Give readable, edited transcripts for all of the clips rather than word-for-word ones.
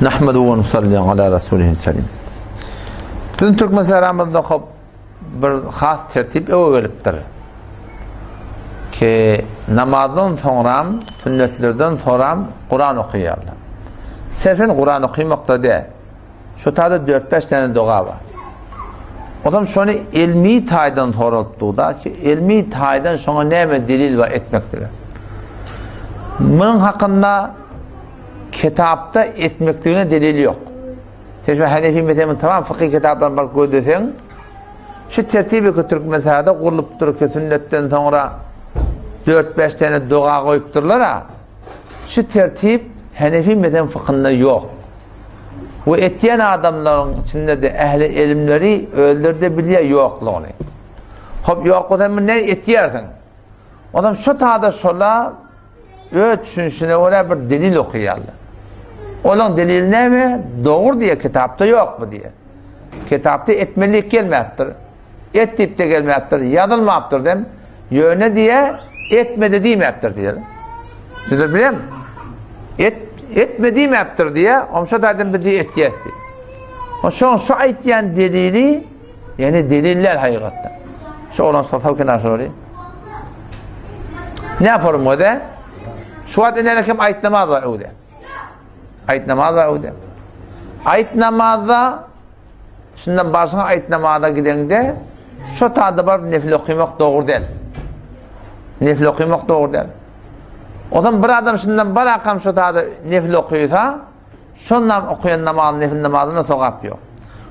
Nahmadu ve nusalli ala Resulihil kerim. Bizim Türk meselamızda bir has tertip eve gelipdir. Ki namazdan sonra, sünnetlerden sonra Kur'an okuyarlar. Sefin Kur'an okumakta değil. Şu tadı 4-5 tane dua var. O zaman şunu ilmi taydan sorulduğu da ki ilmi taydan sonra neyme delil var etmektir. Bunun hakkında kitapta etmekliğine delil yok. Şu Hanefi mezhebinin tamam fıkıh kitaplarına bak gördüysen şu tertibi ki Türk mezhebinde kuruluptur ki sünnetten sonra 4-5 tane dua koyupturlar ha. Şu tertip Hanefi mezhebinin fıkhında yok. Bu etyen adamların içinde de ehli ilimleri öldürdü biliyor yokluğunu. Hop yok o zaman ne etiyersin? O zaman şu taada şola düşünüşüne oraya bir delil okuyarlar. Onun delil ne mi? Doğru diye kitapta yok mu diye. Kitapta etmelik gelmeyaptır. Et deyip de gelmeyaptır. Yadılmayaptır dem. Yöne diye etmedi demeyaptır diyelim. Siz de biliyor musun? Etmediğim yaptır diye omşa tadım bir diye etiyeti. Şu ayetiyen delili yani deliller hakikaten. Şu olan satavken aşırı. Ne yaparım o da? Şu an inerekim ayet namaz var o da. Ayet namaz var o da. Ayet namazda şimdiden başına ayet namazda gidende şu tadı var nefil okumak doğru değil. Nefil okumak doğru değil. O zaman bir adam şimdiden bir akam şu tadı nefil okuyorsa şundan okuyan namazın nefil namazına sokap yok.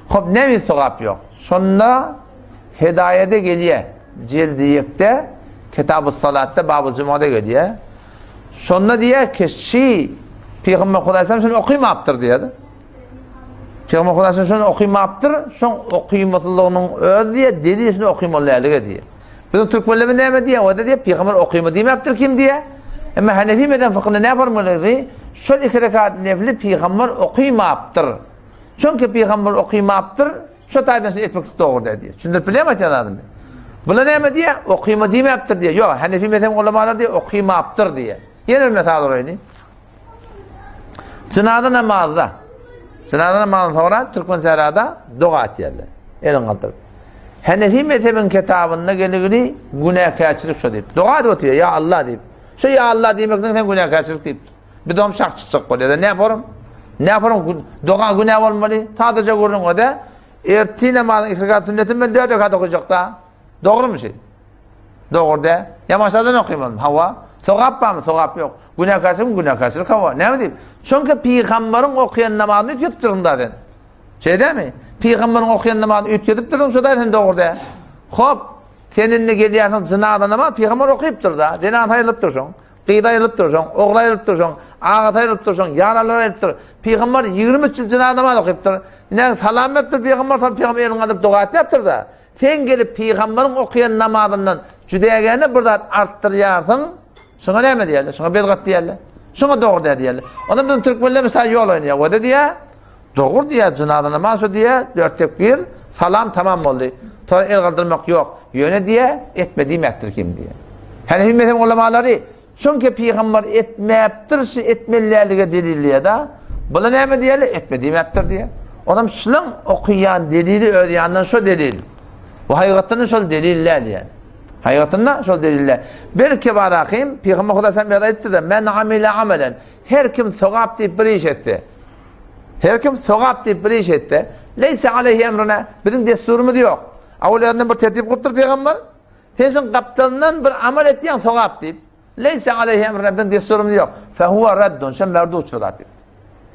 Hop ne mi sokap yok? Şunda hidayete geliyor. Cildiyekte Kitab-ı Salat'ta Bab-ı Cuma'da geliyor. Şunda diye ki Peygamber Kudaysam şunu okuymaptır diye. Peygamber Kudaysam şunu okuymaptır. Şunu okuymatlığının öz diye delil şunu okuymalılarlığı diye. Bizim Türk bölümü ne mi diye? O da diye Peygamber okuyma demeyaptır kim diye? Ama Hanefi meden fıkhında ne yaparmaları? Şöyle 2 rekat nefli Peygamber okuymaptır. Çünkü Peygamber okuymaptır. Şu taydan etmek doğru diye. Şimdi bilemez ya adam. Buna ne mi diye? Okuyma demeyaptır diye. Yok Hanefi meden ulemalar diye okuymaptır diye. Yeni bir metal orayını. Cenaze namazda. Cenaze namazdan sonra Türkmen Serra'da dua etyerler. Elin kaldırıp. Hanefi mezhebin kitabında gelir günahkarçılık şu deyip. Dua da otuyor ya Allah deyip. Şu ya Allah demekten sen günahkarçılık deyip. Bir dom şak çıkacak oluyor. Ne yaparım? Ne yaparım? Dua günah olmalı. Sadece görün o da. Erti namazın ifrikat sünnetin ben 4 rekat okuyacak da. Doğru mu şey? Doğru da. Ya maşadan okuyayım hava. Sokap mı? Sokap yok. Günahkarçılık hava. Ne mi deyip? Çünkü Peygamberin okuyan namazını ütüttürün zaten. Şey değil mi? Peygamberin okuyan namazını ütüttürün şu zaten doğru da. Hop. Seninle geliyorsan zinadan ama Peygamber okuyup dur da. Zinat ayılıp dursun. Qıyda ayılıp dursun. Oğla ayılıp dursun. Ağat ayılıp dursun. Yaralar ayılıp dursun. Peygamber 23 yıl zinadan namaz okuyup dur. Ne salam ettir Peygamber tabi Peygamber elini alıp dua ettir da. Sen gelip Peygamberin okuyan namazından cüdeyegeni burada arttıracaksın. Şuna ne mi diyorlar? Şuna belgat diyorlar. Şuna doğru diyorlar. Onun bizim Türkmenler mesela yol oynuyor. O da diye doğru diye zinadan namaz diye 4 tekbir salam tamam oldu. Sonra el kaldırmak yok. Yöne diye etmediğim ettir kim diye. Hanefi mezhebin ulemaları çünkü Peygamber etmeyaptır etmelilerliğe deliliye da buna ne mi diyelim? Etmediğim ettir diye. Adam şunun okuyan delili öğreyandan şu delil. Bu hakikatinin şu deliller yani. Hakikatinde şu deliller. Belki barakayım Peygamber Kudaysam ya da etti de men amile amelen her kim sogap deyip bir iş etti. Her kim sogap deyip bir iş etti. Leyse aleyhi emrine bizim desturumuz yok. Avliyadan bir tertip kurttur Peygamber. Sen kaptanından bir amel ettiğin sogap deyip leyse aleyhi emrine bizim desturumuz yok. Fehuve reddun sen merdut şulat deyip.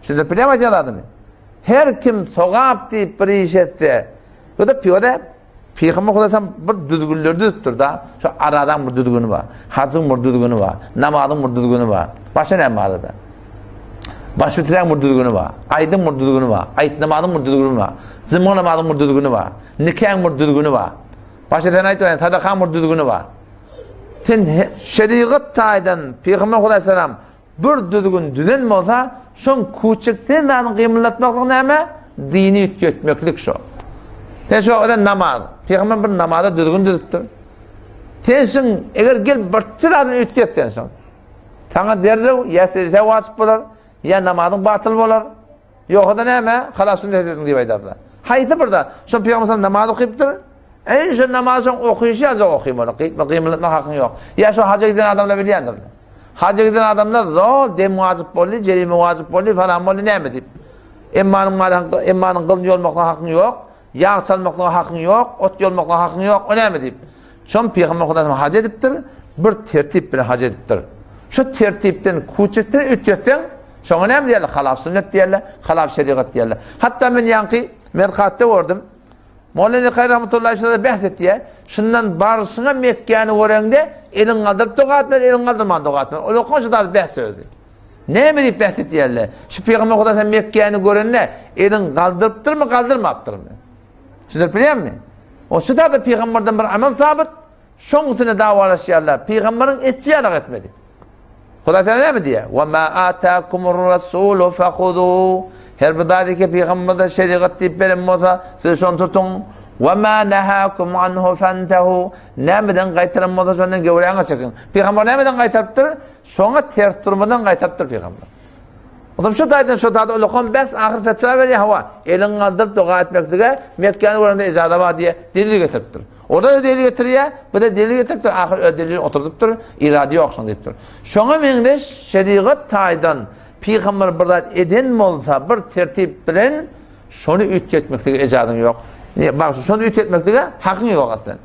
Şimdi bilemez ya adamı. Her kim sogap deyip bir iş etti. O da Peygamber Kudaysam bir düdgünleri tuttur da. Şu aradan bir düdgünü var. Hacın bir düdgünü var. Namazın bir düdgünü var. Başka ne var arada? Baş bitiren bir düdgünü var. Aydın bir düdgünü var. Ayet namazın bir düdgünü var. Zimma namazın bir düdgünü var. Nikahın bir düdgünü var. Başka tane ayet var. Tadakan bir düdgünü var. Sen şeriat taydan Peygamber Kudaysam bir düdgün düzen mi olsa şun küçükten de kıymetlatmaklık ne mi? Dini yükletmeklik şu. Sen şu odan namaz. Peygamber bir namazda düzgün düzüttür. Sensin eğer gel birçi adını ütüyetsen son. Sana derrev ya secde vacip bolar, ya namazın batıl bolar, Yok da neme? Halas sünnet edin diye aydarlar. Hayti burada. Şu Peygamber namaz okuyuptur. En şu namazın okuyuşu azı okuyayım onu. Kıymetli hakkın yok. Ya şu hacca giden adamla biliyorlar. Hacca giden adamlar zor de muazip bolli, ceri muazip bolli falan bolli ne mi deyip. Emmanın kılın yolmakla hakkın yok. Yağ salmakla hakkın yok. Ot yolmakla hakkın yok. O ne mi deyip. Şu Peygamber Kudası'nı hac ediptir. Bir tertip bile hac ediptir. Şu tertipten kuçuktan ütüyetten şuna ne mi diyorlar? Halaf sünnet diyorlar. Halaf şeriat diyorlar. Hatta ben yankı Merkat'ta gördüm. Mevlana Hayr rahmetullahi şurada bahsetti ya. Şundan barışına Mekke'ni görende elin kaldırıp dogatmer, elin kaldırman dogatmer. O konuşu da bahs söyledi. Ne mi deyip bahsetti yerler? Şu Peygamber Kudası'nın Mekke'ni görende elin kaldırıptır mı, kaldırmaptır mı? Şunları biliyor musun? O şu da Peygamber'den bir amel sabit. Şoň üstüne davalaşýarlar. Peygamberin etçiýarlyk etmedi. Huda Teala ne mi diye? وَمَا آتَاكُمُ الرَّسُولُ فَخُذُوا her bir dadaki Peygamber'de şeriat deyip benim olsa siz şonu tutun. وَمَا نَهَاكُمْ عَنْهُ فَانْتَهُ nemeden qaytaran olsa şondan gevreğine çekin. Peygamber nemeden qaytarıptır? Şoňa ters durmadan qaytarıptır Peygamber. Adam şu daydan şu dayda ulukon bes ahir fetva veriyor hava. Elin kaldırıp dua etmektige Mekke'nin görende icada var diye delil getiriptir. Orada da delil getiriyor, bu da delil getiriptir. Ahir delil oturduptur, iradi yoksun deyiptir. Şoňa meňde şeriat taýdan Peygamber birdat eden bolsa bir tertip bilen şonu ütgetmektige icadyň yok. Bak şonu ütgetmektige hakyň yok aslında.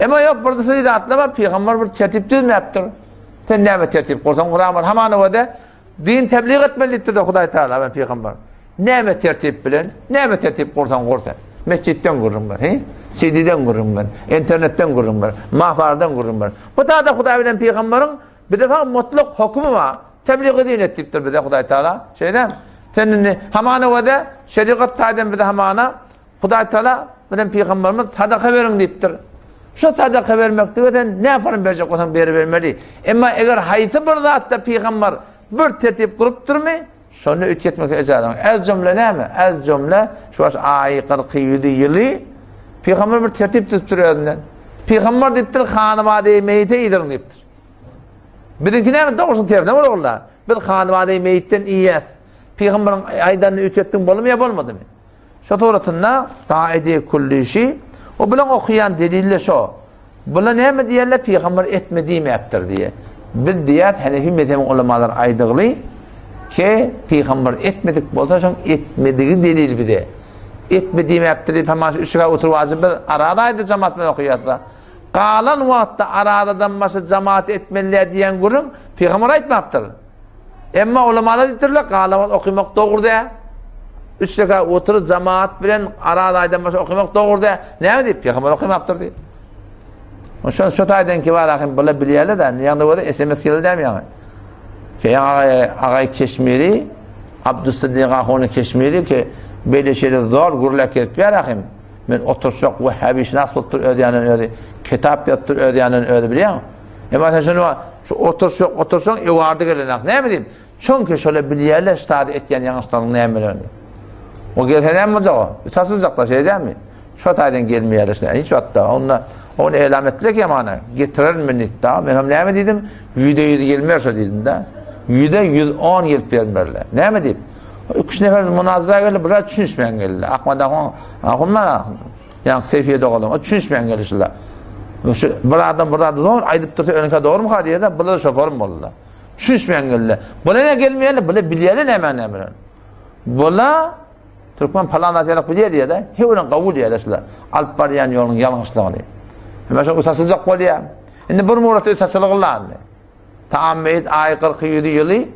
Ama yok burada sizi atlama Peygamber bir tertip düzmepdir. Sen näme tertip kursan Kur'an hamany wada din tebliğ etmelidir de Hudaý Taala ben Peygamber. Näme tertip bilen, näme tertip kursan kursan. Mescitten gururum ben, he? CD'den gururum ben, internetten gururum ben, mahfardan gururum ben. Bu da Hudaý bilen Peygamberin bir defa mutlak hukmu var. Tebliğ edin ettipdir bir de Hudaý Taala. Şeyden, senin hamana wada şeriat taýdan bir de hamana Hudaý Taala bilen Peygamberimiz sadaka berin deyipdir. Şu sadaka vermekdigeden ne yaparım berjek bolsam beri vermeli. Emma eger haýty bir zatda Peygamber bir tertip kurup durmy, şonu ütgetmek ejadan. Ez cümle näme? Ez cümle şu aý 47 ýyly Peygamber bir tertip tutturýardylar. Peygamber diýipdir, hanymady meýite ýedirin diýipdir. Bizimki näme dogrusyny terden bolurlar. Bir hanymady meýitten iýet. Peygamberin aýdan ütgetdiň bolmy ýa bolmadymy? Şu toratynda taidi kulli şey o bilen okuyan delille şu. Bula näme diýerler? Peygamber etmediýmepdir diye. Bir diýet Hanefi mezhebi ulamalar aýdygly ki Peygamber etmedik bolsa şoň etmedigi delil bide. Etmediýmepdir diýip hamaşy üçe oturup azyp arada aýdy jamaat bilen okuýatlar. Qalan wagtda aradadan başga jamaat etmeliler diýen gurun Peygamber aýtmapdyr. Emma ulamalar diýdirler qalan okumak dogry da. Üçe oturup jamaat bilen arada aýdan başga okumak dogry da. Näme diýip Peygamber okymapdyr diýip. Şu taýdan ki var ahim bula bilýärler da, ýa-da wada SMS geldi mi ýa-da? Ki Agay Keşmiri, Abdüsseddiq Ahony Keşmiri ki beýle şeýle zor gurlak etýär ahim. Men oturşok we habiş nasıl otur ödýänen ödi, kitap ýatdyr ödýänen ödi bilýär. Emma şonu şu oturşok ewardy gelenek. Näme diýip? Çünki şöyle bilýärler şeýle etýän ýaňyşlaryň nämelerini. O gelýän mi jog? Ütsizjakda şey diýärmi? Şu taýdan gelmeýärler. Hiç wagtda onu elam ettiler ki amana getirir minnitta. Ben hem näme diýdim? Ýüde gelmerse diýdim da. Ýüde 110 gelip bermerler. Näme diýip? 3 nefer munazara geldi, birer düşünüşmeýän geldi. Ahmad Ahunlar, ýa-ni Seyfiýe dogalan, o düşünüşmeýän gelişler. Bir adam zor aýdyp dursa önüne doğru mu diýär da, bular şoforum boldular. Düşünüşmeýän geldi. Bular ne gelmeýärler, bular bilýärler näme. Bular Türkmen palanatyalyk bilýär diýär da, hewlen kabul edýärler. Alp barýan ýoluň ýalňyşlygyny. Hemen şu usasızcak bolýar. Indi bir murat usasızlyglandy. Taammet aý 47 ýyly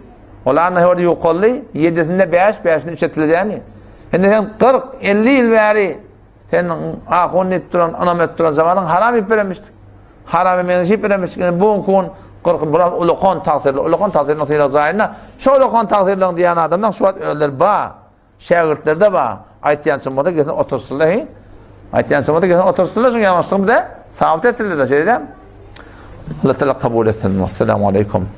olarny hewde ýokally 7-sinde 5-5-ni içetilýärmi? Indi sen 40-50 ýyl bäri sen ahony turan, anamet turan zamanyň haram ýep bermişdik. Haram emeňi bermişdik. Bu kun 40 buram ulukon taqdirli, ulukon taqdirli noktalar zaýyna. Şu ulukon taqdirli diýen adamdan şu wagt öldür ba. Şagirdlerde ba. Aýtýan symada gelip otursunlar. Aýtýan symada gelip otursunlar, şoň ýalňyşlygy sabit etdiler de şeyden. Allah Teala kabul etsin. Assalamu aleykum.